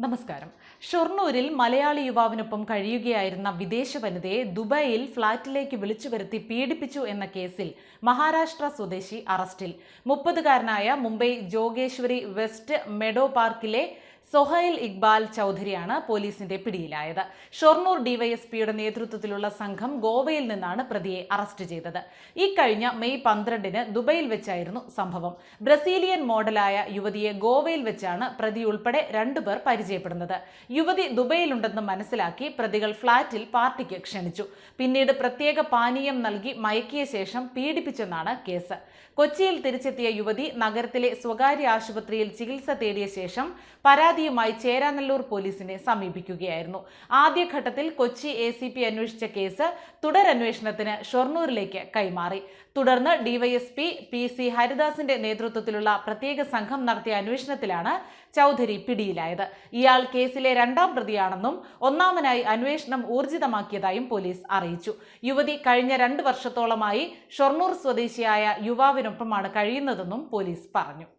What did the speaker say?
നമസ്കാരം. ഷൊർണൂരിൽ മലയാളി യുവാവിനൊപ്പം കഴിയുകയായിരുന്ന വിദേശ വനിതയെ ദുബായിൽ ഫ്ളാറ്റിലേക്ക് വിളിച്ചു വരുത്തി പീഡിപ്പിച്ചു എന്ന കേസിൽ മഹാരാഷ്ട്ര സ്വദേശി അറസ്റ്റിൽ. 30-കാരനായ മുംബൈ ജോഗേശ്വരി വെസ്റ്റ് മെഡോ പാർക്കിലെ സൊഹൈൽ ഇക്ബാൽ ചൗധരിയാണ് പോലീസിന്റെ പിടിയിലായത്. ഷൊർണൂർ ഡിവൈഎസ്പിയുടെ നേതൃത്വത്തിലുള്ള സംഘം ഗോവയിൽ നിന്നാണ് പ്രതിയെ അറസ്റ്റ് ചെയ്തത്. ഇക്കഴിഞ്ഞ മെയ് 12-ന് ദുബൈയിൽ വെച്ചായിരുന്നു സംഭവം. ബ്രസീലിയൻ മോഡലായ യുവതിയെ ഗോവയിൽ വെച്ചാണ് പ്രതി ഉൾപ്പെടെ 2 പേർ പരിചയപ്പെടുന്നത്. യുവതി ദുബൈയിലുണ്ടെന്ന് മനസ്സിലാക്കി പ്രതികൾ ഫ്ളാറ്റിൽ പാർട്ടിക്ക് ക്ഷണിച്ചു. പിന്നീട് പ്രത്യേക പാനീയം നൽകി മയക്കിയ ശേഷം പീഡിപ്പിച്ചെന്നാണ് കേസ്. കൊച്ചിയിൽ തിരിച്ചെത്തിയ യുവതി നഗരത്തിലെ സ്വകാര്യ ആശുപത്രിയിൽ ചികിത്സ തേടിയ ശേഷം പരാതിയുമായി ചേരാനെല്ലൂർ പോലീസിനെ സമീപിക്കുകയായിരുന്നു. ആദ്യഘട്ടത്തിൽ കൊച്ചി ACP അന്വേഷിച്ച കേസ് തുടരന്വേഷണത്തിന് ഷൊർണൂരിലേക്ക് കൈമാറി. തുടർന്ന് ഡിവൈഎസ്പി PC ഹരിദാസിന്റെ നേതൃത്വത്തിലുള്ള പ്രത്യേക സംഘം നടത്തിയ അന്വേഷണത്തിലാണ് ചൗധരി പിടിയിലായത്. ഇയാൾ കേസിലെ 2ാം പ്രതിയാണെന്നും ഒന്നാമനായി അന്വേഷണം ഊർജിതമാക്കിയതായും പോലീസ് അറിയിച്ചു. യുവതി കഴിഞ്ഞ 2 വർഷത്തോളമായി ഷൊർണൂർ സ്വദേശിയായ യുവാവിനൊപ്പമാണ് കഴിയുന്നതെന്നും പോലീസ് പറഞ്ഞു.